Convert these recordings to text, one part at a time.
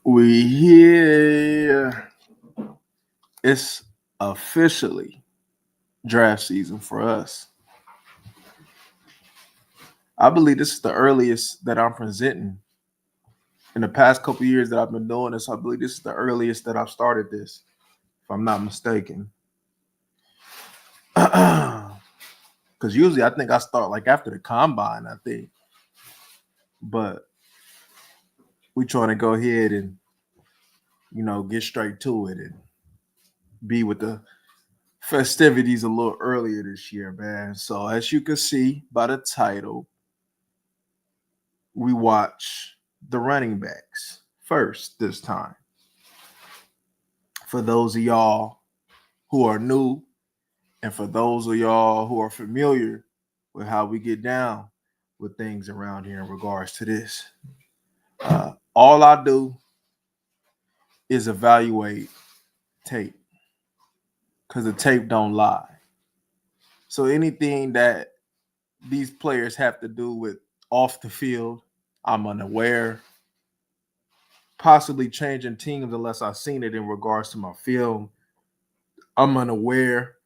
We here. It's officially draft season for us. I believe this is the earliest that I'm presenting. In the past couple years that I've been doing this, I believe this is the earliest that I've started this, if I'm not mistaken. Because usually I think I start like after the combine, I think. But we trying to go ahead and, get straight to it and be with the festivities a little earlier this year, man. So as you can see by the title, we watch the Rnningbacks first this time. For those of y'all who are new, and for those of y'all who are familiar with how we get down with things around here in regards to this, all I do is evaluate tape because the tape don't lie. So anything that these players have to do with off the field, I'm unaware. Possibly changing teams unless I've seen it in regards to my film, I'm unaware.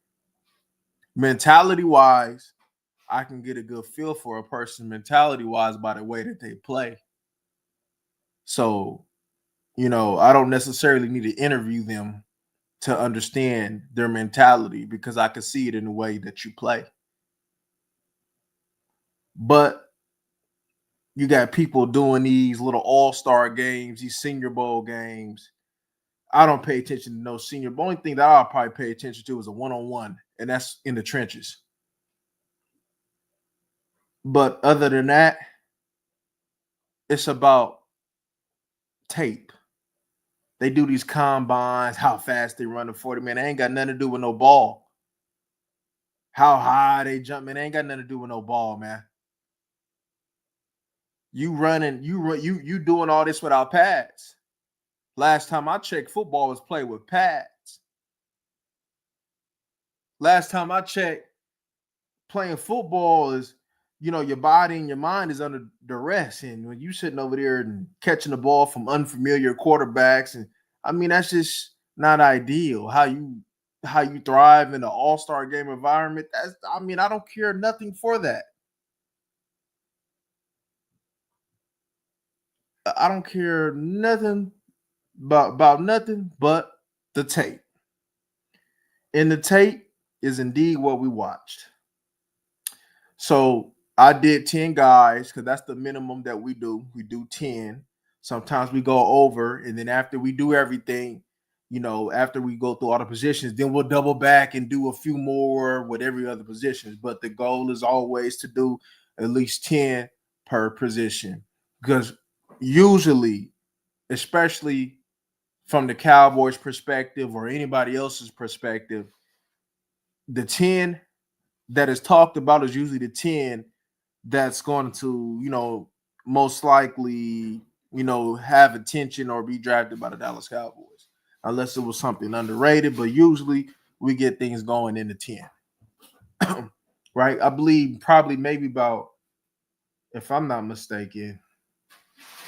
Mentality wise, I can get a good feel for a person mentality wise by the way that they play. So, I don't necessarily need to interview them to understand their mentality because I can see it in the way that you play. But you got people doing these little all-star games, these Senior Bowl games. I don't pay attention to no senior. The only thing that I'll probably pay attention to is a one-on-one, and that's in the trenches. But other than that, it's about tape. They do these combines, how fast they run the 40, man. They ain't got nothing to do with no ball. How high they jump, man. They ain't got nothing to do with no ball, man. You running, you doing all this without pads. Last time I checked, football was played with pads. Last time I checked, playing football is, your body and your mind is under duress. And when you sitting over there and catching the ball from unfamiliar quarterbacks, and I mean that's just not ideal. How you thrive in an all-star game environment. I don't care nothing for that. I don't care nothing about nothing but the tape. And the tape is indeed what we watched. So I did 10 guys because that's the minimum that we do. We do 10. Sometimes we go over, and then after we do everything, after we go through all the positions, then we'll double back and do a few more with every other position. But the goal is always to do at least 10 per position. Because usually, especially from the Cowboys' perspective or anybody else's perspective, the 10 that is talked about is usually the 10 that's going to, most likely, have attention or be drafted by the Dallas Cowboys, unless it was something underrated. But usually we get things going in the 10, right? I believe probably maybe about, if I'm not mistaken,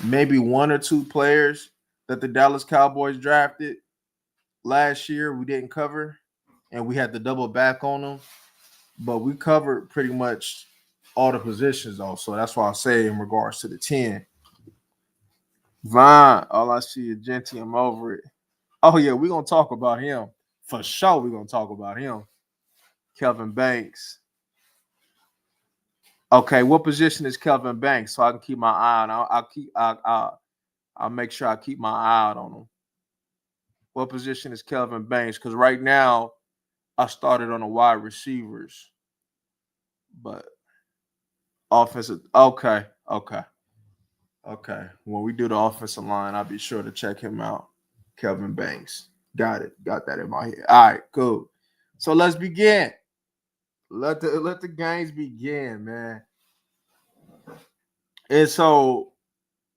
maybe one or two players that the Dallas Cowboys drafted last year we didn't cover, and we had to double back on them. But we covered pretty much all the positions, though. So that's why I say in regards to the 10. Vine, all I see is Genty. I'm over it. Oh, yeah, we're going to talk about him. For sure, we're going to talk about him. Kelvin Banks. Okay, what position is Kelvin Banks? So I can keep my eye on. I'll make sure I keep my eye out on him. What position is Kelvin Banks? Because right now, I started on the wide receivers. But offensive. Okay. When we do the offensive line, I'll be sure to check him out. Kelvin Banks. Got it. Got that in my head. All right, cool. So let's begin. Let the games begin, man. And so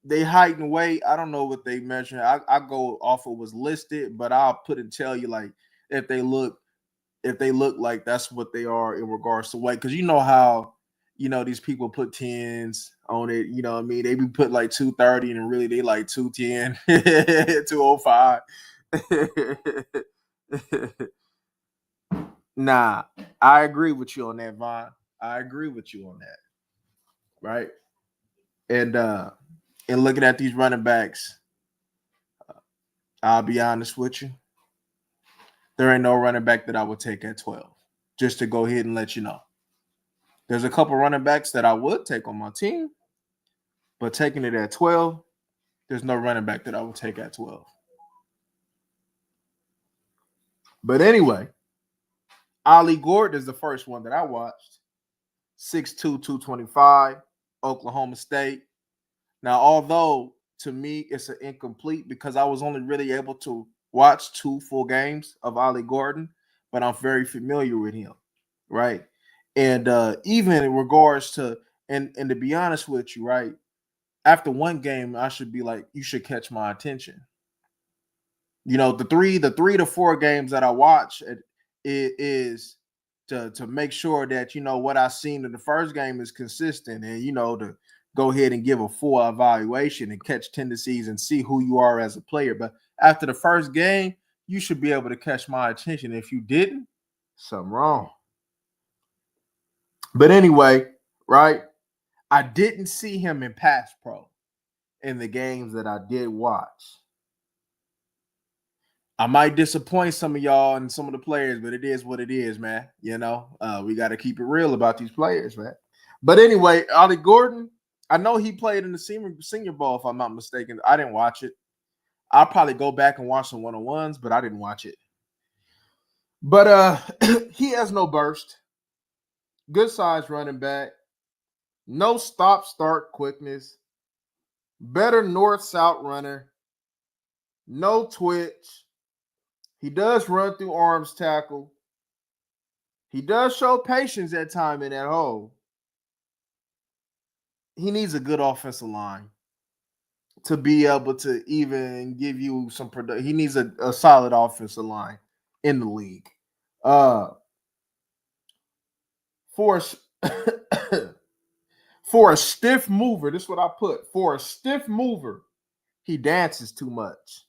they height and weight. I don't know what they measure. I go off of what's listed, but I'll put and tell you like if they look like that's what they are in regards to weight. Because you know how these people put 10s on it. You know what I mean? They be put like 230 and really they like 210, 205. Nah, I agree with you on that, Vaughn. I agree with you on that. Right. And looking at these running backs, I'll be honest with you. There ain't no running back that I would take at 12. Just to go ahead and let you know. There's a couple running backs that I would take on my team, but taking it at 12, there's no running back that I would take at 12. But anyway, Ollie Gordon is the first one that I watched. 6'2", 225, Oklahoma State. Now, although to me it's an incomplete because I was only really able to watch 2 full games of Ollie Gordon, but I'm very familiar with him, right? And even in regards to, and to be honest with you, right, after one game, I should be like, you should catch my attention. You know, the three to four games that I watch it is to make sure that what I seen in the first game is consistent, and to go ahead and give a full evaluation and catch tendencies and see who you are as a player. But after the first game, you should be able to catch my attention. If you didn't, something wrong. But anyway, right? I didn't see him in pass pro in the games that I did watch. I might disappoint some of y'all and some of the players, but it is what it is, man. We got to keep it real about these players, man. But anyway, Ollie Gordon, I know he played in the senior bowl, if I'm not mistaken. I didn't watch it. I'll probably go back and watch some one-on-ones, but I didn't watch it. But he has no burst. Good size running back. No stop-start quickness. Better north-south runner. No twitch. He does run through arms tackle. He does show patience at time in that hole. He needs a good offensive line to be able to even give you some production. He needs a solid offensive line in the league. For for a stiff mover, this is what I put. For a stiff mover, he dances too much.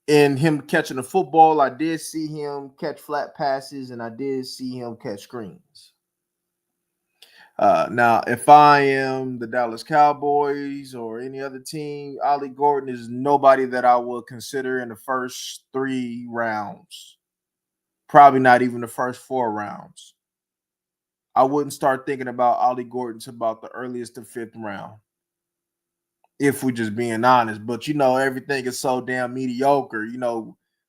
In him catching the football, I did see him catch flat passes, and I did see him catch screens. Now, if I am the Dallas Cowboys or any other team, Ollie Gordon is nobody that I would consider in the first 3 rounds. Probably not even the first 4 rounds. I wouldn't start thinking about Ollie Gordon to about the earliest of 5th round, if we're just being honest. But everything is so damn mediocre.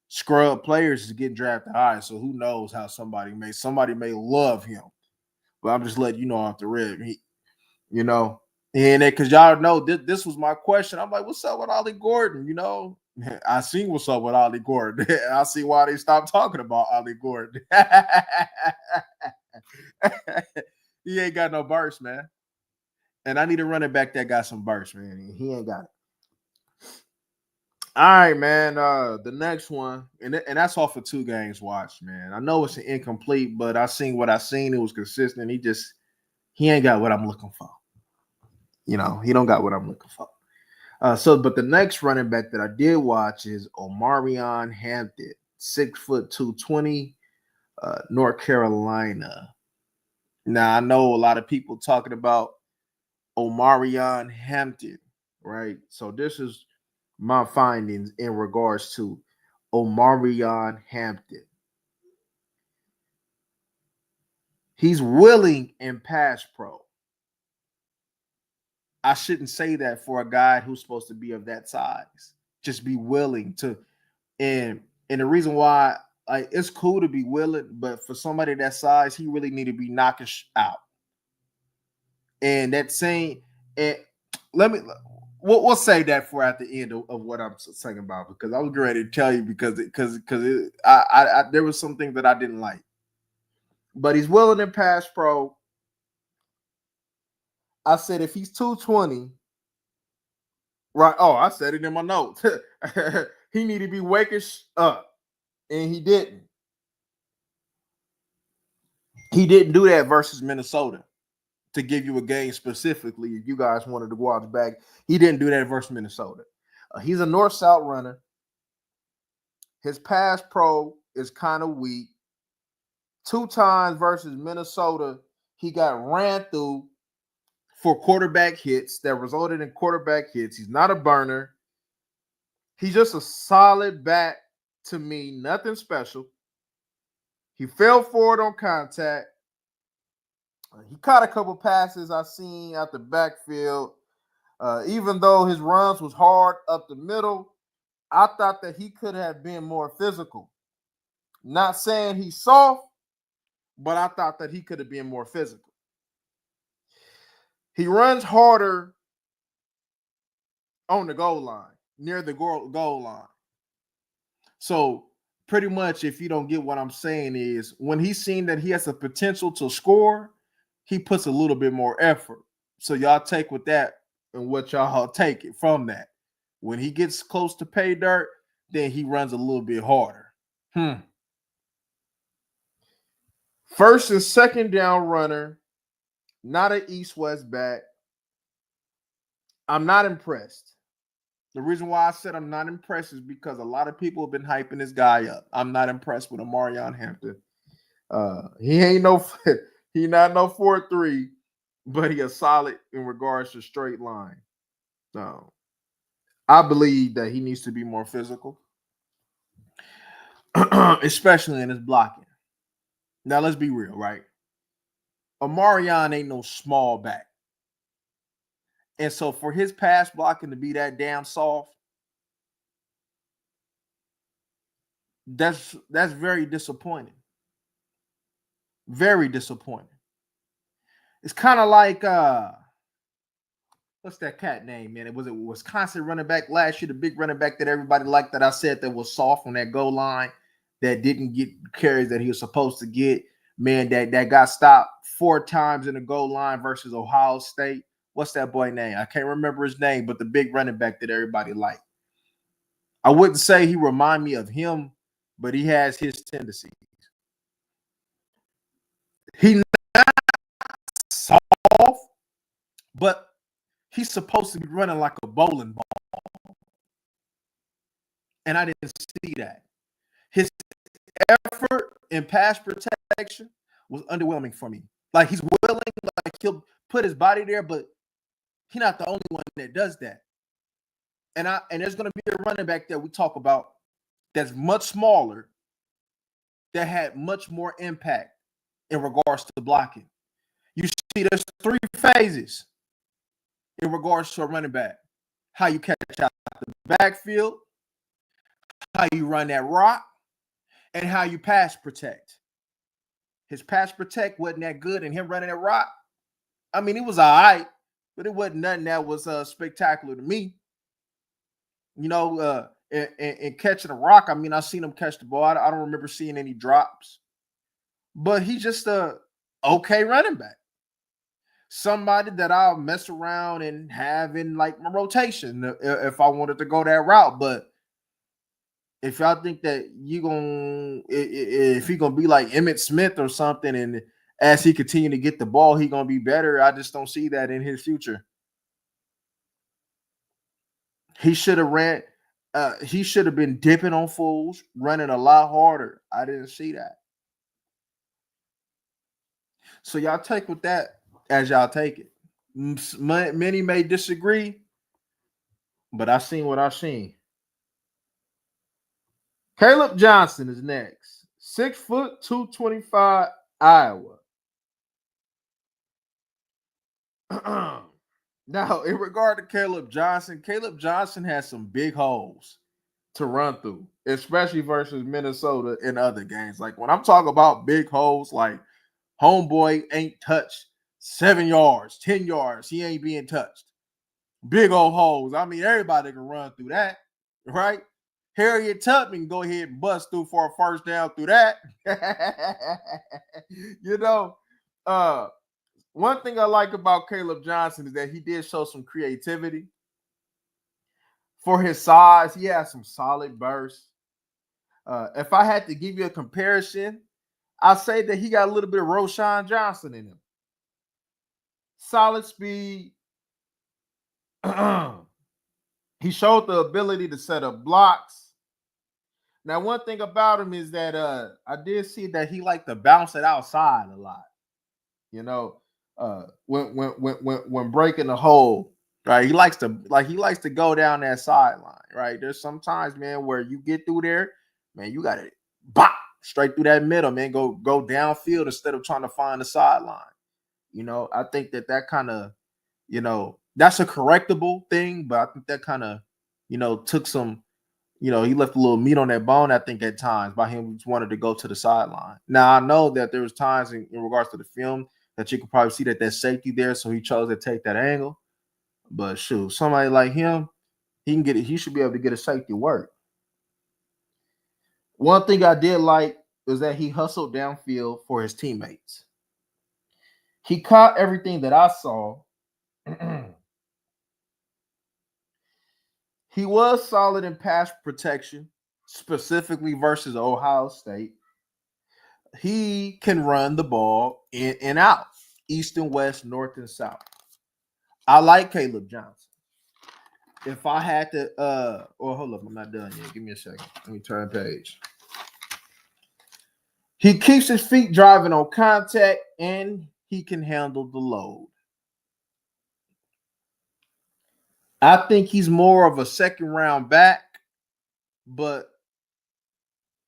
Scrub players is getting drafted high, so who knows how somebody may love him. But I'm just letting you know off the rip. And because y'all know this was my question. I'm like, what's up with Ollie Gordon? I see what's up with Ollie Gordon. I see why they stopped talking about Ollie Gordon. He ain't got no burst, man. And I need a running back that got some burst, man. He ain't got it. All right, man. The next one, and that's all for 2 games watched, man. I know it's an incomplete, but I seen what I seen. It was consistent. He ain't got what I'm looking for. He don't got what I'm looking for. But the next running back that I did watch is Omarion Hampton, 6'2", 220, North Carolina. Now I know a lot of people talking about Omarion Hampton, right? So this is my findings in regards to Omarion Hampton. He's willing in pass pro. I shouldn't say that for a guy who's supposed to be of that size. Just be willing to, and the reason why, like, it's cool to be willing, but for somebody that size, he really need to be knocking out. And that saying, and we'll say that for at the end of what I'm saying about, because I was ready to tell you because there was something that I didn't like. But he's willing in pass pro. I said if he's 220, right? Oh, I said it in my notes. He need to be waking up, and he didn't. He didn't do that versus Minnesota. to give you a game specifically if you guys wanted to watch back. He didn't do that versus Minnesota. He's a north-south runner. His pass pro is kind of weak. 2 times versus Minnesota, he got ran through for quarterback hits that resulted in quarterback hits. He's not a burner. He's just a solid back to me, nothing special. He fell forward on contact. He caught a couple passes I seen out the backfield. Even though his runs was hard up the middle, I thought that he could have been more physical. Not saying he's soft, but I thought that he could have been more physical. He runs harder on the goal line, near the goal line. So pretty much, if you don't get what I'm saying, is when he's seen that he has the potential to score, he puts a little bit more effort. So y'all take with that and what y'all take it from that. When he gets close to pay dirt, then he runs a little bit harder. First and second down runner, not an east-west back. I'm not impressed. The reason why I said I'm not impressed is because a lot of people have been hyping this guy up. I'm not impressed with Omarion Hampton. He ain't he not no 4-3, but he is solid in regards to straight line. So I believe that he needs to be more physical, especially in his blocking. Now let's be real, right? Omarion ain't no small back. And so for his pass blocking to be that damn soft, that's very disappointing. Very disappointing. It's kind of like what's that cat name, man? It was Wisconsin running back last year, the big running back that everybody liked that I said that was soft on that goal line, that didn't get carries that he was supposed to get. Man, that got stopped 4 times in the goal line versus Ohio State. What's that boy name? I can't remember his name, but the big running back that everybody liked. I wouldn't say he remind me of him, but he has his tendencies. He's not soft, but he's supposed to be running like a bowling ball. And I didn't see that. His effort in pass protection was underwhelming for me. Like he's willing, like he'll put his body there, but he's not the only one that does that. And there's going to be a running back that we talk about that's much smaller, that had much more impact in regards to blocking. You see, there's 3 phases in regards to a running back: how you catch out the backfield, how you run that rock, and how you pass protect. His pass protect wasn't that good, and him running that rock, I mean, it was all right, but it wasn't nothing that was spectacular to me. You know, and catching a rock, I mean, I seen him catch the ball. I don't remember seeing any drops, but he's just a okay running back. Somebody that I'll mess around and have in like my rotation if I wanted to go that route. But if y'all think that if he gonna be like Emmitt Smith or something, and as he continue to get the ball, he gonna be better, I just don't see that in his future. He should have ran. He should have been dipping on fools, running a lot harder. I didn't see that. So y'all take with that as y'all take it. Many may disagree, but I seen what I seen. Caleb Johnson is next. 6 foot, 225, Iowa. Now, in regard to Caleb Johnson has some big holes to run through, especially versus Minnesota in other games. Like when I'm talking about big holes, like homeboy ain't touched 7 yards, 10 yards. He ain't being touched. Big old holes. I mean, everybody can run through that, right? Harriet Tubman go ahead and bust through for a first down through that. You know, one thing I like about Caleb Johnson is that he did show some creativity. For his size, he has some solid bursts. If I had to give you a comparison, I'd say that he got a little bit of Roshan Johnson in him. solid speed. He showed the ability to set up blocks. Now, one thing about him is that I did see that he liked to bounce it outside a lot. You know, when breaking the hole, right? He likes to go down that sideline, right? There's sometimes, man, where you get through there, man, you got to bop straight through that middle, man. Go downfield instead of trying to find the sideline. I think that kind of, that's a correctable thing, but I think that kind of, took some, he left a little meat on that bone, I think, at times by him just wanted to go to the sideline. Now, I know that there was times in regards to the film that you could probably see that there's safety there, so he chose to take that angle. But shoot, somebody like him, he can get it. He should be able to get a safety work. One thing I did like was that he hustled downfield for his teammates. He caught everything that I saw. He was solid in pass protection, specifically versus Ohio State. He can run the ball in and out, east and west, north and south. I like Caleb Johnson. If I had to, hold up, I'm not done yet. Give me a second. Let me turn page. He keeps his feet driving on contact, and he can handle the load. I think he's more of a second round back, but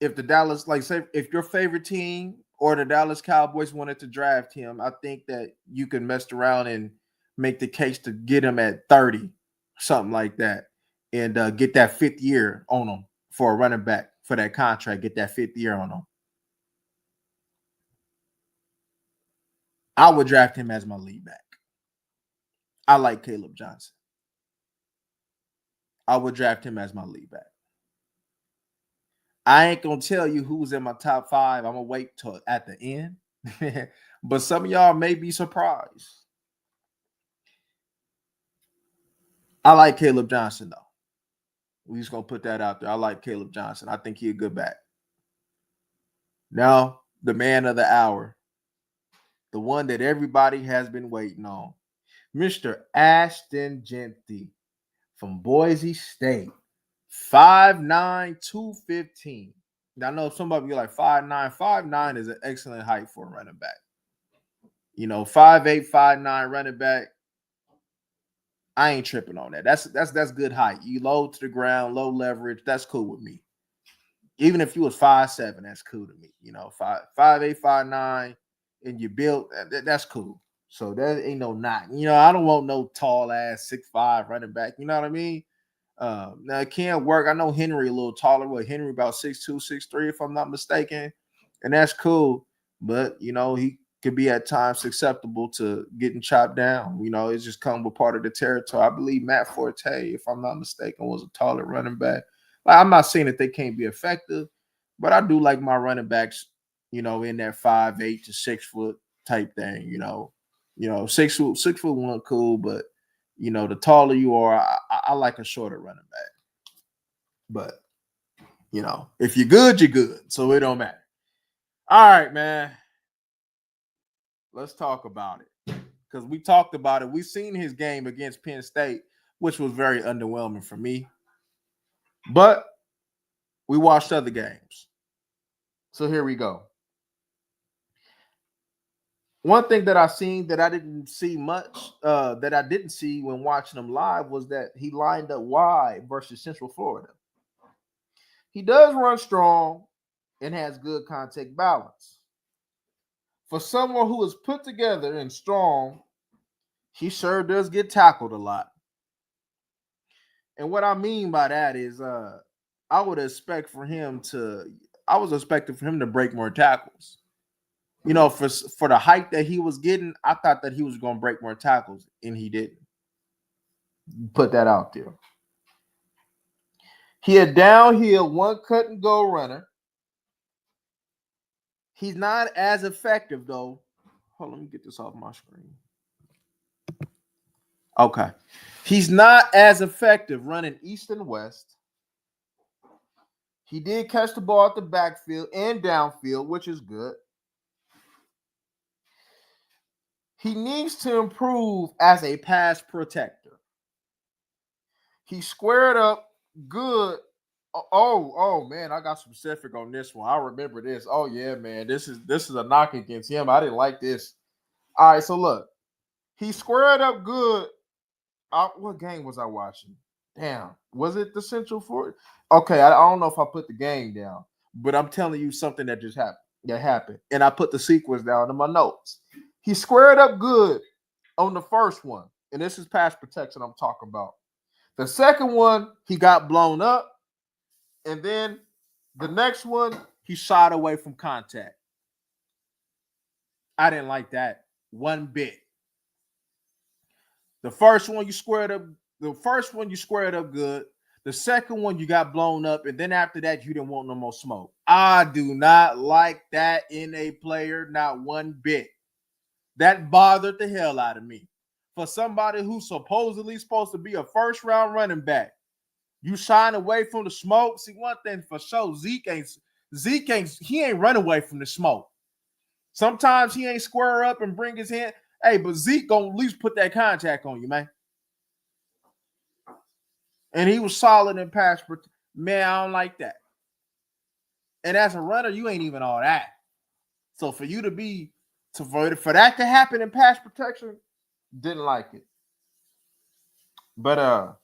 if the Dallas, like say, if your favorite team or the Dallas Cowboys wanted to draft him, I think that you can mess around and make the case to get him at 30, something like that, and get that fifth year on him for a running back for that contract. Get that fifth year on him. I would draft him as my lead back. I like Caleb Johnson. I would draft him as my lead back. I ain't gonna tell you who's in my top 5. I'm gonna wait till at the end. But some of y'all may be surprised. I like Caleb Johnson, though. We just gonna put that out there. I like Caleb Johnson. I think he's a good back. Now, the man of the hour, the one that everybody has been waiting on, Mr. Ashton Jeanty from Boise State, 5'9", 215. Now, I know some of you are like 5'9". 5'9" is an excellent height for a running back. 5'8", 5'9" running back. I ain't tripping on that. That's good height. You low to the ground, low leverage. That's cool with me. Even if you was 5'7", that's cool to me. 5'8", 5'9", and you built, that's cool. So that ain't no knock. I don't want no tall ass 6'5" running back. You know what I mean? Now it can't work. I know Henry a little taller. Henry about 6'2", 6'3", if I'm not mistaken, and that's cool. But he could be at times susceptible to getting chopped down. It's just come with part of the territory. I believe Matt Forte, if I'm not mistaken, was a taller running back. I'm not saying that they can't be effective, but I do like my running backs, in that 5'8" to 6 foot type thing. 6'1" cool, but the taller you are, I like a shorter running back. But if you're good, you're good. So it don't matter. All right, man. Let's talk about it. Because we talked about it. We've seen his game against Penn State, which was very underwhelming for me. But we watched other games. So here we go. One thing that I seen that I didn't see much, that I didn't see when watching him live, was that he lined up wide versus Central Florida. He does run strong and has good contact balance. For someone who is put together and strong, he sure does get tackled a lot. And what I mean by that is I was expecting for him to break more tackles. For the height that he was getting, I thought that he was going to break more tackles, and he didn't. Put that out there. He a downhill, one cut and go runner. He's not as effective, though. Hold on, let me get this off my screen. Okay. He's not as effective running east and west. He did catch the ball at the backfield and downfield, which is good. He needs to improve as a pass protector. He squared up good. Oh man, I got specific on this one. I remember this. Oh yeah, man, this is a knock against him. I didn't like this. All right, so look, he squared up good. What game was I watching? Damn, was it the Central Fort? Okay, I don't know if I put the game down, but I'm telling you something that just happened. That happened, and I put the sequence down in my notes. He squared up good on the first one, and this is pass protection I'm talking about. The second one, he got blown up, and then the next one, he shot away from contact. I didn't like that one bit. The first one you squared up. The first one you squared up good. The second one you got blown up, and then after that you didn't want no more smoke. I do not like that in a player, not one bit. That bothered the hell out of me. For somebody who's supposedly supposed to be a first round running back, you shine away from the smoke. See, one thing for sure, Zeke ain't run away from the smoke. Sometimes he ain't square up and bring his hand. Hey, but Zeke gonna at least put that contact on you, man. And he was solid in pass protection. Man, I don't like that. And as a runner, you ain't even all that. So for you to be for that to happen in pass protection, didn't like it. But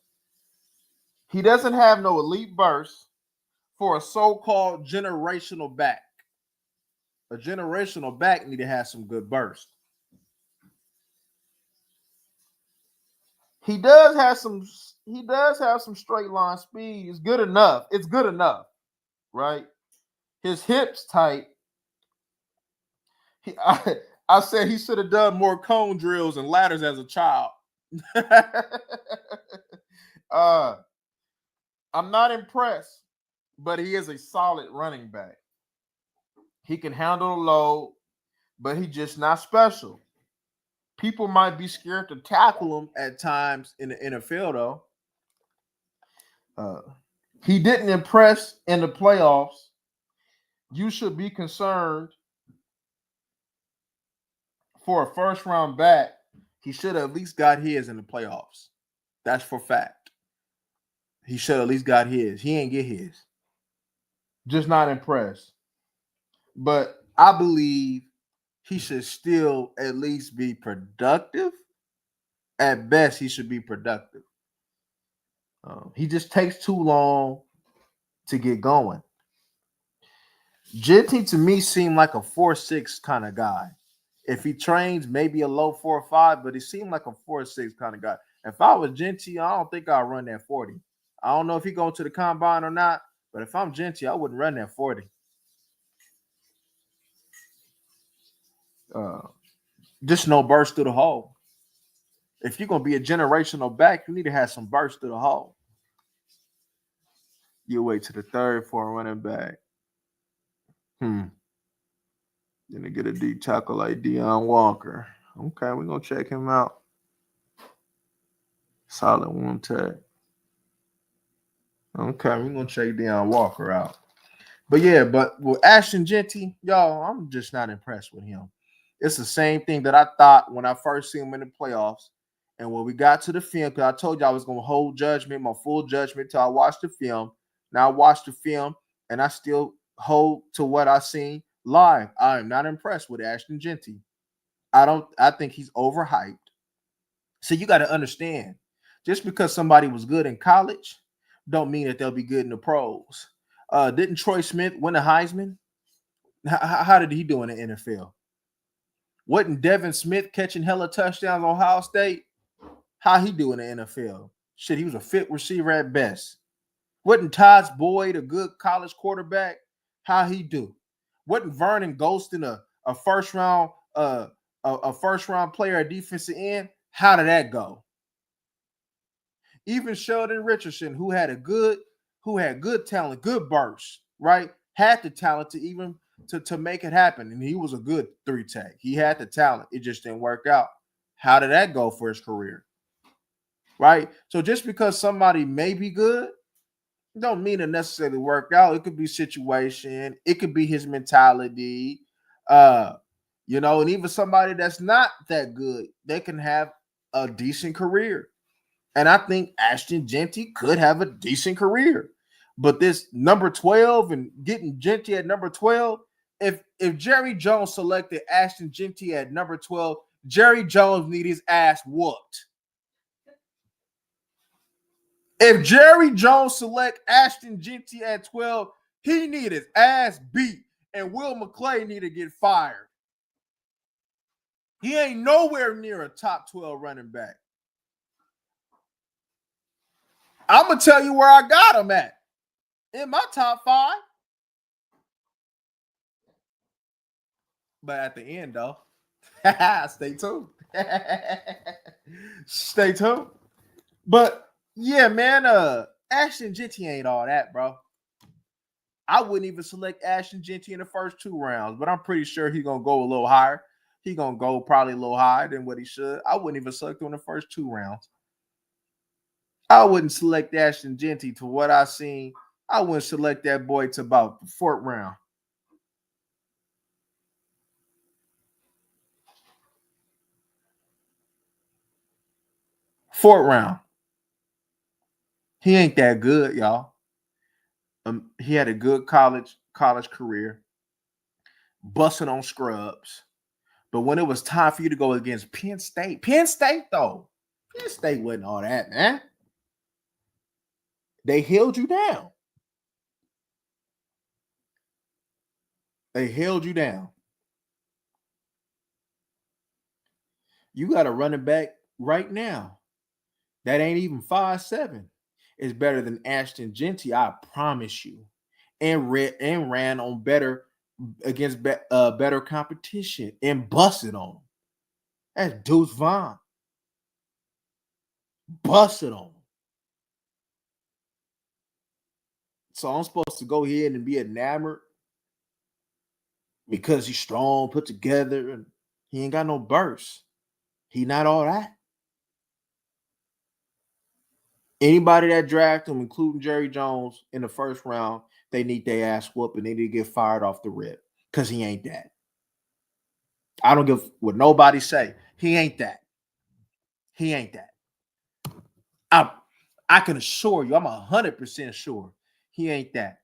he doesn't have no elite burst for a so-called generational back. A generational back need to have some good burst. He does have some straight line speed. It's good enough. It's good enough, right? His hips tight. I said he should have done more cone drills and ladders as a child. I'm not impressed, but he is a solid running back. He can handle the load, but he's just not special. People might be scared to tackle him at times in the NFL, though. He didn't impress in the playoffs. You should be concerned for a first round back. He should have at least got his in the playoffs. That's for fact. He should have at least got his. He ain't get his. Just not impressed. But I believe he should still at least be productive. At best, he should be productive. He just takes too long to get going. Genty to me seemed like a 4.6 kind of guy. If he trains, maybe a low 4.5, but he seemed like a 4.6 kind of guy. If I was Genty, I don't think I'd run that 40. I don't know if he go to the combine or not, but if I'm Genty, I wouldn't run that 40. Just no burst through the hole. If you're gonna be a generational back, you need to have some burst through the hole. You wait to the third for a running back. Then they get a deep tackle like Deion Walker. Okay, we're gonna check him out. Solid one tag. Okay, we're gonna check Deion Walker out. But yeah, but with Ashton Genty, y'all, I'm just not impressed with him. It's the same thing that I thought when I first seen him in the playoffs. And when we got to the film, because I told you I was going to hold judgment, my full judgment, till I watched the film. Now I watched the film, and I still hold to what I seen live. I am not impressed with Ashton Genty. I think he's overhyped. So you got to understand, just because somebody was good in college, don't mean that they'll be good in the pros. Didn't Troy Smith win a Heisman? How did he do in the NFL? Wasn't Devin Smith catching hella touchdowns on Ohio State? How he do in the NFL? Shit, he was a fit receiver at best. Wasn't Todd Boyd a good college quarterback? How he do? Wasn't Vernon Golston a first round player at defensive end? How did that go? Even Sheldon Richardson, who had good talent, good burst, right? Had the talent to even to make it happen. And he was a good 3-tech. He had the talent. It just didn't work out. How did that go for his career? Right? So just because somebody may be good, don't mean it necessarily work out. It could be situation. It could be his mentality. You know, and even somebody that's not that good, they can have a decent career. And I think Ashton Genty could have a decent career. But this number 12 and getting Genty at number 12, if Jerry Jones selected Ashton Genty at number 12, Jerry Jones need his ass whooped. If Jerry Jones select Ashton Genty at 12, he need his ass beat, and Will McClay need to get fired. He ain't nowhere near a top 12 running back. I'm going to tell you where I got him at. In my top 5. But at the end, though, stay tuned. Stay tuned. But yeah, man, Ashton Genty ain't all that, bro. I wouldn't even select Ashton Genty in the first 2 rounds, but I'm pretty sure he's gonna go a little higher. He's gonna go probably a little higher than what he should. I wouldn't even select him in the first 2 rounds. I wouldn't select Ashton Genty to what I seen. I wouldn't select that boy to about the 4th round. Fourth round. He ain't that good, y'all. He had a good college career, busting on scrubs. But when it was time for you to go against Penn State though, Penn State wasn't all that, man. They held you down. They held you down. You got a running back right now that ain't even 5'7". It's better than Ashton Genty, I promise you. And ran on better against better competition and busted on him. That's Deuce Vaughn. Busted on him. So I'm supposed to go ahead and be enamored because he's strong, put together, and he ain't got no burst. He not all that. Anybody that drafted him, including Jerry Jones, in the first round, they need their ass whooped and they need to get fired off the rip because he ain't that. I don't give what nobody say. He ain't that. He ain't that. I can assure you, I'm 100% sure he ain't that.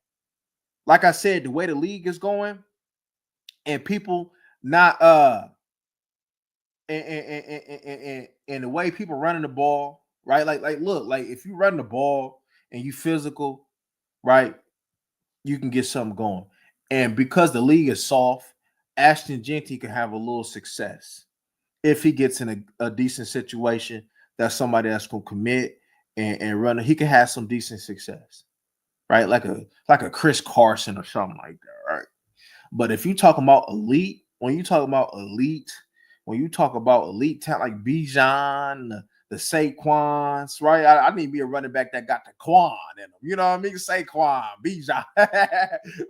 Like I said, the way the league is going, and people not and the way people running the ball, right? Like look, like if you run the ball and you physical, right, you can get something going. And because the league is soft, Ashton Genty can have a little success if he gets in a decent situation. That's somebody that's gonna commit and run. He can have some decent success, right? Like a Chris Carson or something like that, right? But if you talk about elite, when you talk about elite talent like Bijan, the Saquons, right? I need to be a running back that got the Quan in them. You know what I mean? Saquon, Bijan,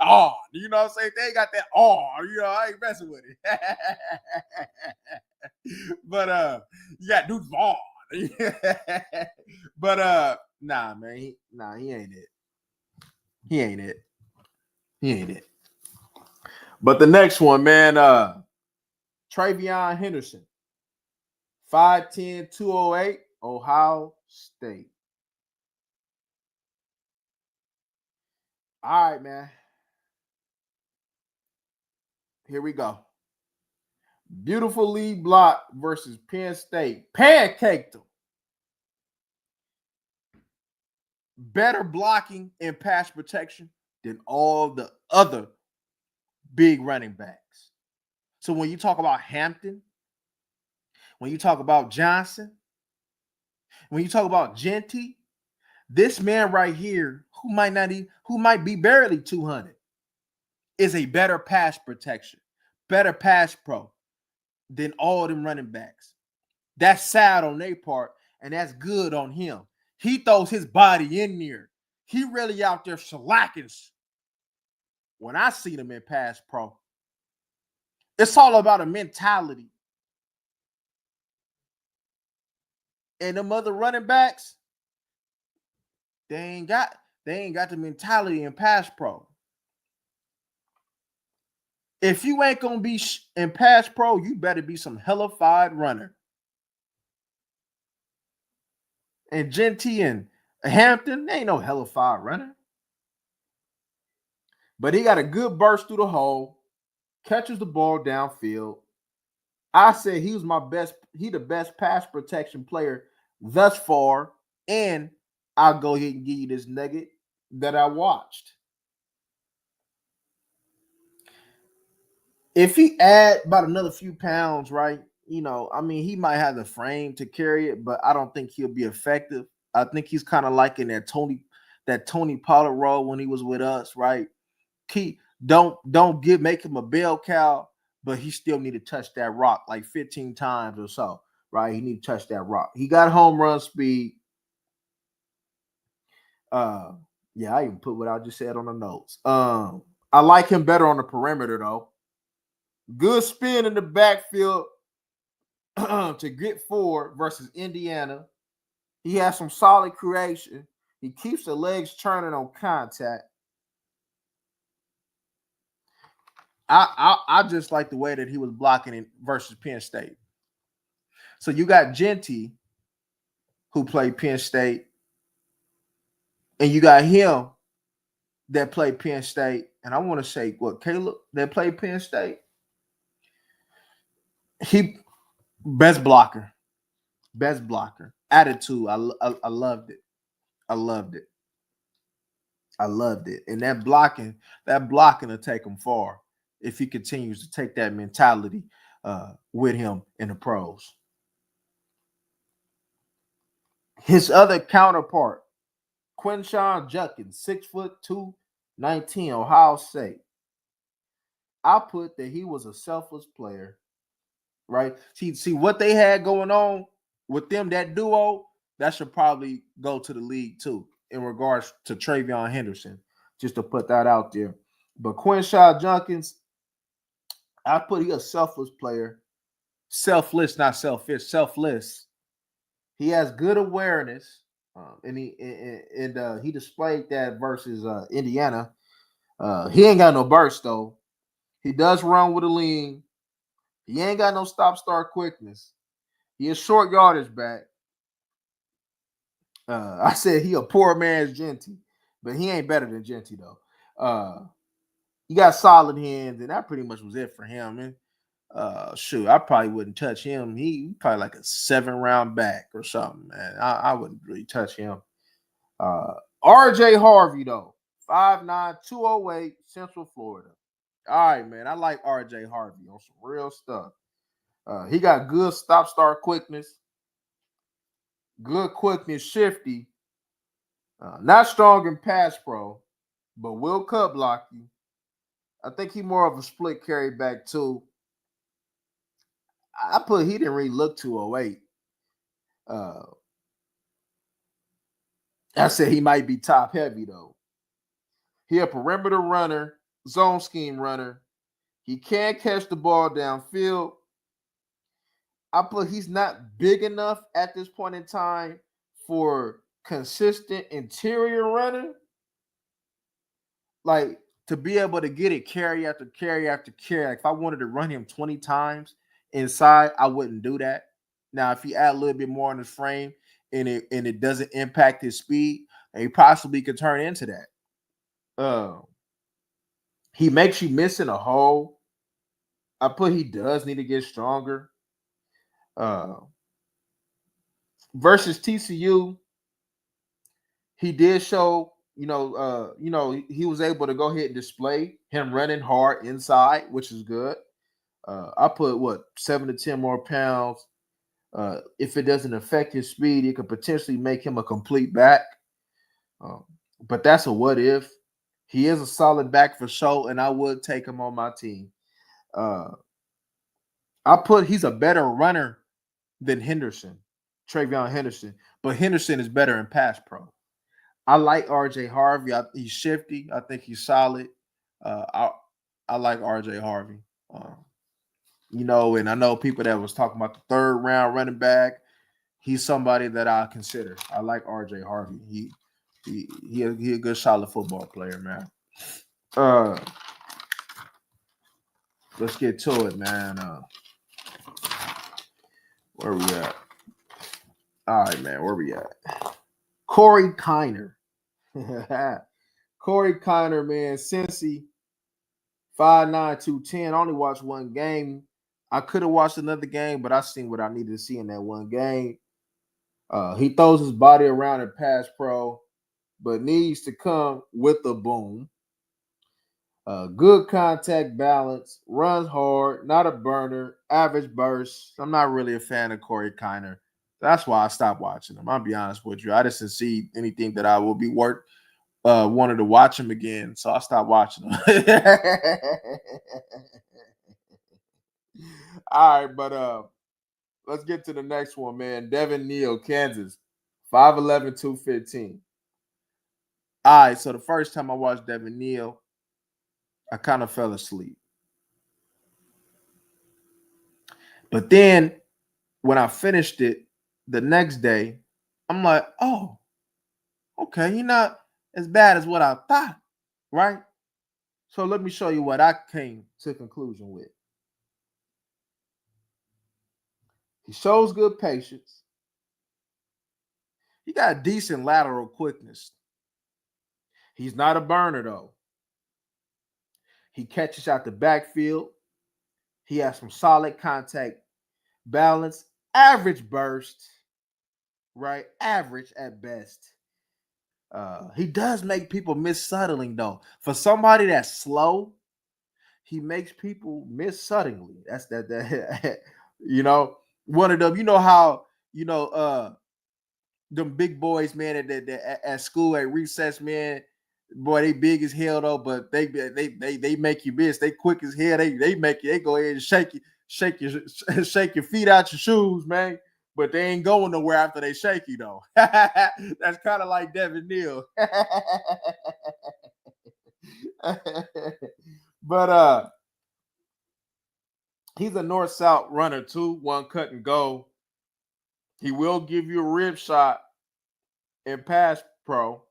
on. You know what I'm saying? They got that on. You know, I ain't messing with it. But you got Deuce Vaughn. But nah, man, he ain't it. He ain't it. He ain't it. But the next one, man, Travion Henderson, 5'10", 208, Ohio State. All right, man. Here we go. Beautiful lead block versus Penn State. Pancaked them. Better blocking and pass protection than all the other big running backs. So when you talk about Hampton, when you talk about Johnson, when you talk about Genty, this man right here, who might be barely 200, is a better pass protection, better pass pro than all them running backs. That's sad on their part, and that's good on him. He throws his body in there. He really out there shellacking. When I see them in pass pro, it's all about a mentality. And them other running backs, they ain't got the mentality in pass pro. If you ain't gonna be in pass pro, you better be some hellified runner. And Genty and Hampton, they ain't no hellified runner. But he got a good burst through the hole, catches the ball downfield. I said he was my best, he the best pass protection player thus far. And I'll go ahead and give you this nugget that I watched. If he add about another few pounds, right? I mean, he might have the frame to carry it, but I don't think he'll be effective. I think he's kind of like in that Tony Pollard role when he was with us, right? Don't make him a bell cow, but he still need to touch that rock like 15 times or so, right? He need to touch that rock. He got home run speed. Yeah, I even put what I just said on the notes. I like him better on the perimeter though. Good spin in the backfield to get forward versus Indiana. He has some solid creation. He keeps the legs turning on contact. I just like the way that he was blocking it versus Penn State. So you got Genty, who played Penn State, and you got him that played Penn State. And I want to say what Caleb that played Penn State. He best blocker. Attitude. I loved it. I loved it. And that blocking will take him far if he continues to take that mentality with him in the pros. His other counterpart, Quinshon Judkins, 6'2", 19, Ohio State. I put that he was a selfless player, right? See what they had going on with them, that duo, that should probably go to the league too, in regards to Travion Henderson, just to put that out there. But Quinshon Judkins, I put he a selfless player. Selfless, not selfish, selfless. He has good awareness, and he displayed that versus Indiana. He ain't got no burst though. He does run with a lean. He ain't got no stop-start quickness. He a short yardage back. I said he a poor man's Genty, but he ain't better than Genty though. He got solid hands, and that pretty much was it for him. And shoot, I probably wouldn't touch him. He probably like a 7-round back or something, man. I wouldn't really touch him. RJ Harvey though, 5'9", 208, Central Florida. All right, man. I like RJ Harvey on some real stuff. He got good stop-start quickness, shifty. Not strong in pass pro, but will cut block you. I think he more of a split carry back too. I put he didn't really look 208. I said he might be top heavy though. He a perimeter runner, zone scheme runner. He can catch the ball downfield. I put he's not big enough at this point in time for consistent interior running. Like to be able to get it carry after carry after carry. Like if I wanted to run him 20 times inside, I wouldn't do that. Now, if he add a little bit more on his frame and it doesn't impact his speed, he possibly could turn into that. He makes you miss in a hole. I put he does need to get stronger. Versus TCU, he did show, he was able to go ahead and display him running hard inside, which is good. I put 7 to 10 more pounds. If it doesn't affect his speed, it could potentially make him a complete back. But that's a what if. He is a solid back for sure, and I would take him on my team. I put he's a better runner than Henderson, Travion Henderson, but Henderson is better in pass pro. I like RJ Harvey. He's shifty. I think he's solid. I like RJ Harvey. And I know people that was talking about the 3rd round running back. He's somebody that I consider. I like RJ Harvey. He a good solid football player, man. let's get to it, man. Where we at? All right, man. Where we at? Corey Kiner. Corey Kiner, man. Cincy, 5'9", 210. I only watched one game. I could have watched another game, but I seen what I needed to see in that one game. He throws his body around in pass pro, but needs to come with a boom. Good contact balance, runs hard, not a burner, average burst. I'm not really a fan of Corey Kiner. That's why I stopped watching him. I'll be honest with you. I just didn't see anything that I will be worth wanted to watch him again, so I stopped watching him. All right, but let's get to the next one, man. Devin Neal, Kansas, 5'11", 215. All right, so the first time I watched Devin Neal, I kind of fell asleep. But then when I finished it the next day, I'm like, oh, okay, you're not as bad as what I thought, right? So let me show you what I came to conclusion with. He shows good patience. He got decent lateral quickness. He's not a burner, though. He catches out the backfield. He has some solid contact balance, average burst, right? Average at best. He does make people miss settling, though. For somebody that's slow, he makes people miss suddenly. That's that you know, one of them, you know how, them big boys, man, at school at recess, man, boy, they big as hell though, but they make you miss. They quick as hell. They make you, they go ahead and shake your feet out your shoes, man. But they ain't going nowhere after they shake you though. That's kind of like Devin Neal. But he's a north-south runner too, one cut and go. He will give you a rib shot in pass pro.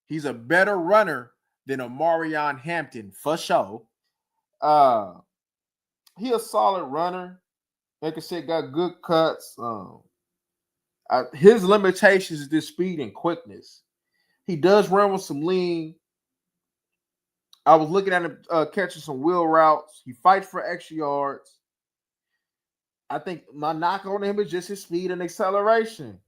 He's a better runner than a Marion Hampton for sure. He a solid runner. Like I said, got good cuts. His limitations is this speed and quickness. He does run with some lean. I was looking at him catching some wheel routes. He fights for extra yards. I think my knock on him is just his speed and acceleration.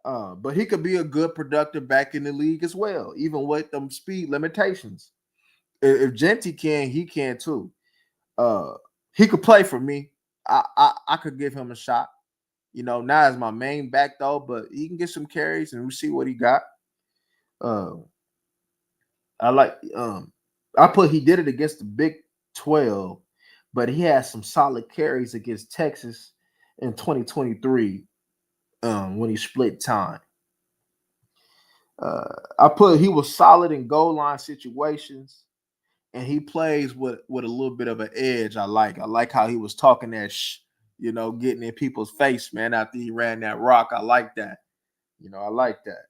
But he could be a good productive back in the league as well, even with them speed limitations. If Genty can, he can too. He could play for me. I could give him a shot. Not as my main back though, but he can get some carries and we see what he got. I like he did it against the Big 12, but he had some solid carries against Texas in 2023 when he split time. He was solid in goal line situations, and he plays with a little bit of an edge. I like how he was talking that getting in people's face, man, after he ran that rock. I like that. I like that.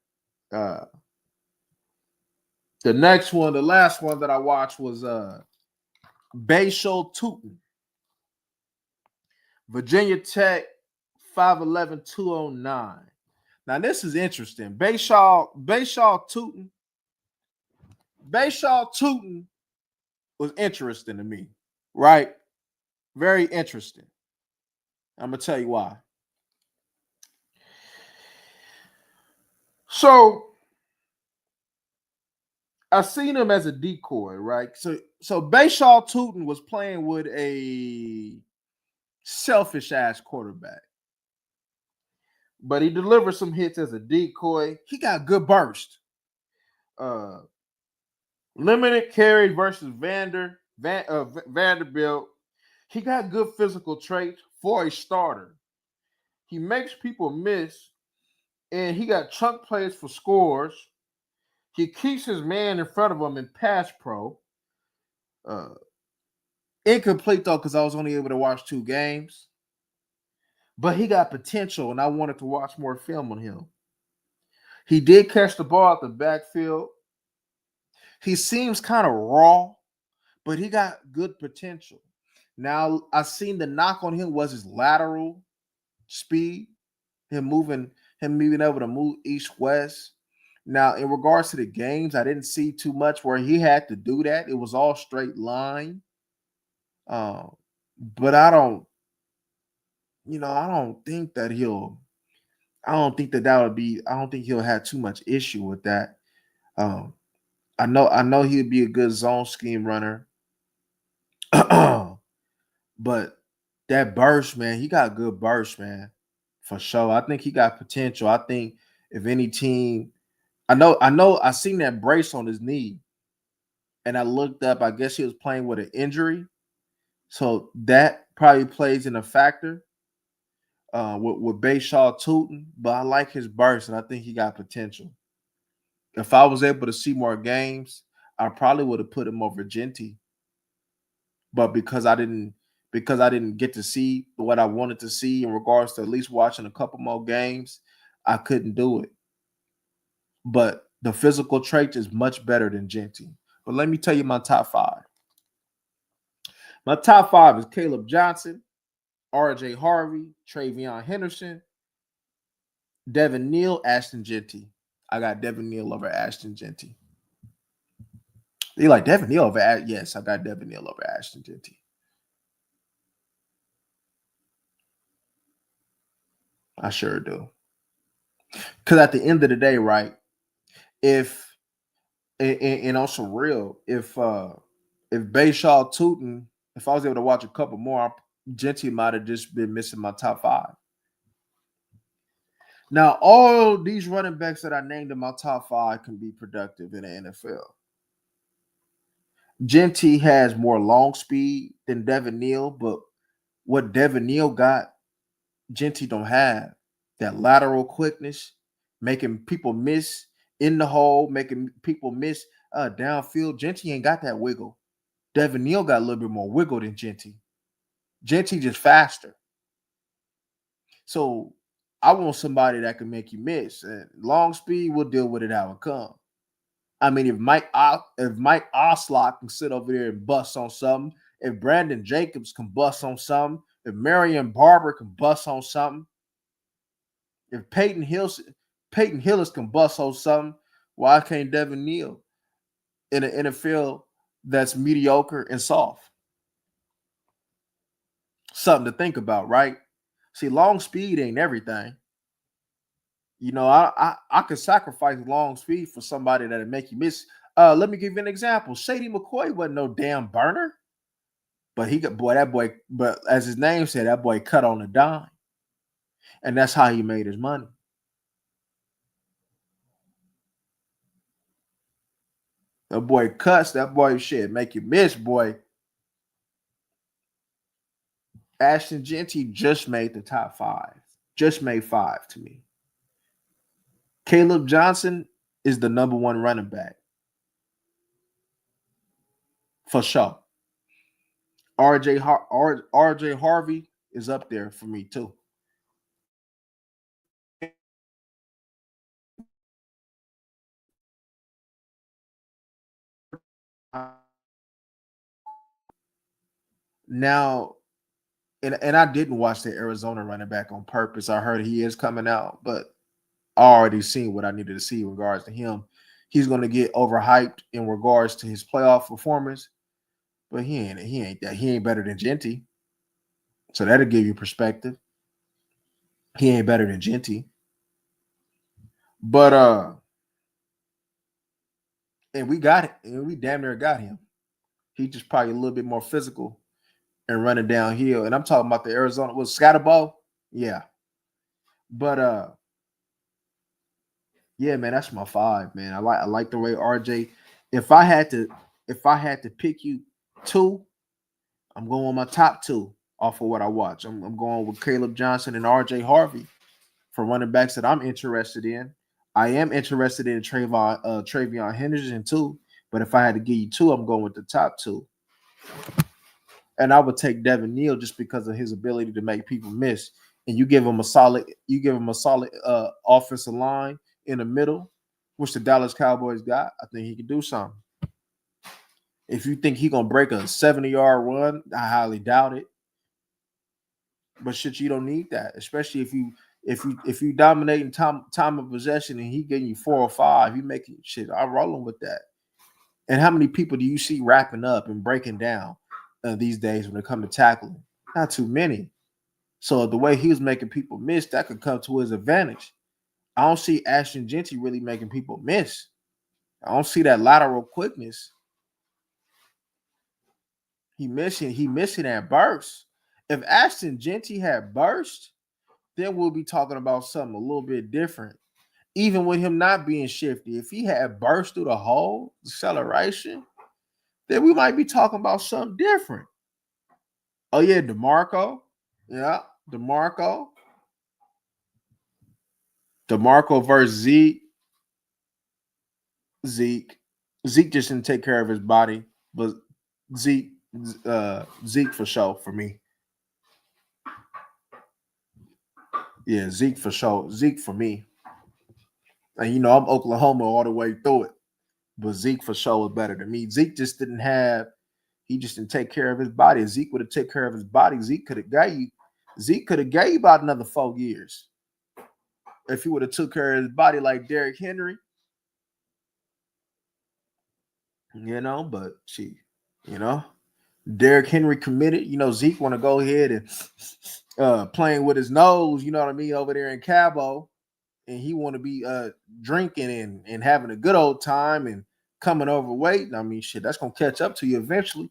The last one that I watched was Bashal Tootin, Virginia Tech, 5'11", 209. Now this is interesting. Bashal Tootin was interesting to me, right? Very interesting. I'm gonna tell you why. So I seen him as a decoy, right? So Bashal Tootin was playing with a selfish ass quarterback, but he delivered some hits as a decoy. He got good burst. Limited carry versus Vanderbilt. He got good physical traits for a starter. He makes people miss, and he got chunk plays for scores. He keeps his man in front of him in pass pro. Incomplete though, because I was only able to watch 2 games. But he got potential, and I wanted to watch more film on him. He did catch the ball at the backfield. He seems kind of raw, but he got good potential. Now I seen the knock on him was his lateral speed, him moving, him being able to move east west. Now, in regards to the games, I didn't see too much where he had to do that. It was all straight line. Um, but I don't, I don't think that he'll. I don't think that that would be. I don't think he'll have too much issue with that. Um, I know he'd be a good zone scheme runner, but that burst, man, he got good burst, man, for sure. I think he got potential. I think if any team, I seen that brace on his knee, and I looked up. I guess he was playing with an injury, so that probably plays in a factor with Bayshaw Tootin. But I like his burst, and I think he got potential. If I was able to see more games, I probably would have put him over Genty. But because I didn't get to see what I wanted to see in regards to at least watching a couple more games, I couldn't do it. But the physical trait is much better than Genty. But let me tell you my top five. My top five is Caleb Johnson, RJ Harvey, Travion Henderson, Devin Neal, Ashton Genty. I got Devin Neal over Ashton Genty. You like Devin Neal over? Yes, I got Devin Neal over Ashton Genty. I sure do. Because at the end of the day, right? If and on some real, if Bayshaw Tootin, if I was able to watch a couple more, Genty might have just been missing my top five. Now, all these running backs that I named in my top five can be productive in the NFL. Genty has more long speed than Devin Neal, but what Devin Neal got, Genty don't have. That lateral quickness, making people miss in the hole, making people miss downfield. Genty ain't got that wiggle. Devin Neal got a little bit more wiggle than Genty. Genty just faster. So I want somebody that can make you miss. And long speed, we'll deal with it how it comes. I mean, if Mike Oslot can sit over there and bust on something, if Brandon Jacobs can bust on something, if Marion Barber can bust on something, if Peyton Hillis can bust on something, why can't Devin Neal in an NFL that's mediocre and soft? Something to think about, right? See, long speed ain't everything. I could sacrifice long speed for somebody that'll make you miss. Let me give you an example. Shady McCoy wasn't no damn burner, but but as his name said, that boy cut on a dime, and that's how he made his money. That boy cuts. That boy shit make you miss, boy. Ashton Genty just made the top five. Just made five to me. Caleb Johnson is the number one running back for sure. RJ Harvey is up there for me too. Now, and I didn't watch the Arizona running back on purpose. I heard he is coming out, but I already seen what I needed to see in regards to him. He's going to get overhyped in regards to his playoff performance, but he ain't better than Genty. So that'll give you perspective. He ain't better than Genty. But and we got it, and we damn near got him. He just probably a little bit more physical and running downhill. And I'm talking about the Arizona was Scatterball. Yeah. But yeah, man, that's my five, man. I like the way RJ. If I had to pick you two, I'm going with my top two off of what I watch. I'm going with Caleb Johnson and RJ Harvey for running backs that I'm interested in. I am interested in Travion Henderson too. But if I had to give you two, I'm going with the top two. And I would take Devin Neal just because of his ability to make people miss. And you give him a solid offensive line in the middle, which the Dallas Cowboys got. I think he could do something. If you think he gonna break a 70-yard run, I highly doubt it. But shit, you don't need that, especially if you dominating time of possession and he getting you 4 or 5, you making shit. I'm rolling with that. And how many people do you see wrapping up and breaking down these days when it comes to tackling? Not too many. So the way he was making people miss, that could come to his advantage. I don't see Ashton Genty really making people miss. I don't see that lateral quickness. He missing that burst. If Ashton Genty had burst, then we'll be talking about something a little bit different. Even with him not being shifty, if he had burst through the hole, acceleration, then we might be talking about something different. Oh yeah, DeMarco. Yeah, DeMarco. DeMarco versus Zeke. Zeke. Zeke just didn't take care of his body, but Zeke, Zeke for sure for me. Yeah, Zeke for sure. Zeke for me. And I'm Oklahoma all the way through it, but Zeke for sure was better than me. Zeke just didn't have. He just didn't take care of his body. If Zeke would have taken care of his body, Zeke could have got you. Zeke could have gave you about another 4 years if he would have took care of his body like Derrick Henry. But you know, Derrick Henry committed. Zeke want to go ahead and playing with his nose. You know what I mean, over there in Cabo, and he want to be drinking and having a good old time and coming overweight. I mean, shit, that's gonna catch up to you eventually.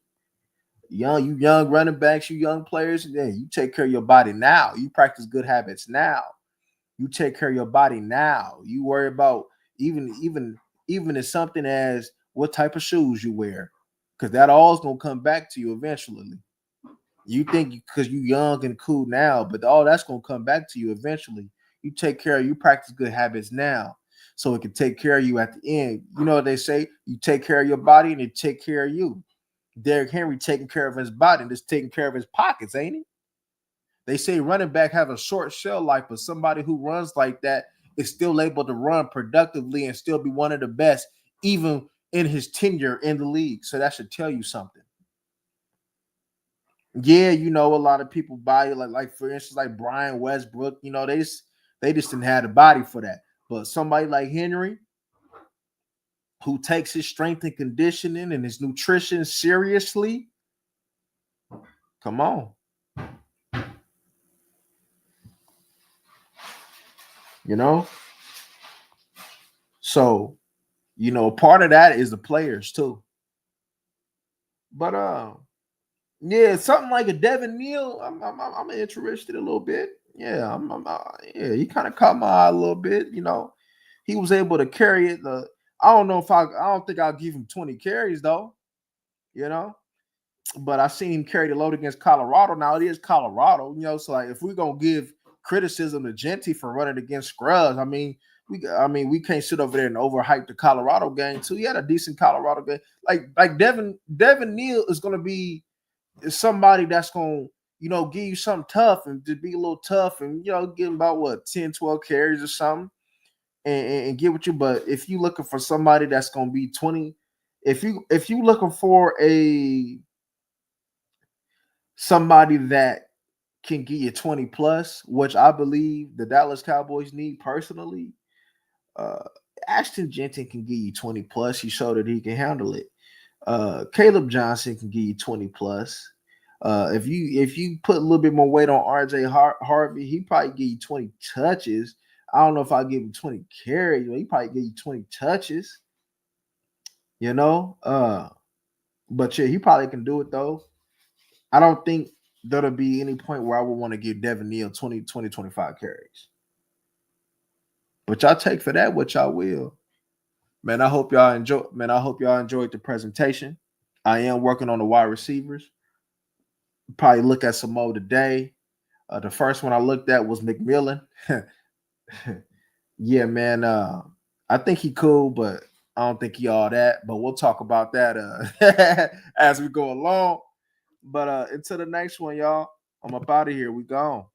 You young running backs, you young players, yeah, you take care of your body now. You practice good habits now. You take care of your body now. You worry about even as something as what type of shoes you wear, because that all is gonna come back to you eventually. You think because you young and cool now, but all that's gonna come back to you eventually. You practice good habits now, so it can take care of you at the end. You know what they say? You take care of your body and it take care of you. Derrick Henry taking care of his body and just taking care of his pockets, ain't he? They say running back have a short shelf life, but somebody who runs like that is still able to run productively and still be one of the best, even in his tenure in the league. So that should tell you something. Yeah, a lot of people buy it, like for instance, like Brian Westbrook. They just didn't have the body for that. But somebody like Henry, who takes his strength and conditioning and his nutrition seriously, come on. you know. So, part of that is the players too. But yeah, something like a Devin Neal, I'm interested a little bit. Yeah, yeah, he kind of caught my eye a little bit. He was able to carry it. I don't know if I don't think I'll give him 20 carries though. You know, but I seen him carry the load against Colorado. Now it is Colorado, So like, if we're gonna give criticism to Genty for running against scrubs, we can't sit over there and overhype the Colorado game too. He had a decent Colorado game. Like Devin Neal is gonna be somebody that's gonna give you something tough and to be a little tough and give him about what 10, 12 carries or something and get with you. But if you looking for somebody that's gonna be 20, if you looking for somebody that can get you 20 plus, which I believe the Dallas Cowboys need personally, uh, Ashton Genty can give you 20 plus. He showed that he can handle it. Caleb Johnson can give you 20 plus. If you put a little bit more weight on RJ Harvey, he probably give you 20 touches. I don't know if I give him 20 carries, but he probably give you 20 touches. You know, but yeah, he probably can do it though. I don't think there'll be any point where I would want to give Devin Neal 25 carries. But y'all take for that what y'all will. Man, I hope y'all enjoyed the presentation. I am working on the wide receivers. Probably look at some more today. The first one I looked at was McMillan. Yeah, man. I think he cool, but I don't think he all that. But we'll talk about that as we go along. But until the next one, y'all, I'm up out of here. We gone.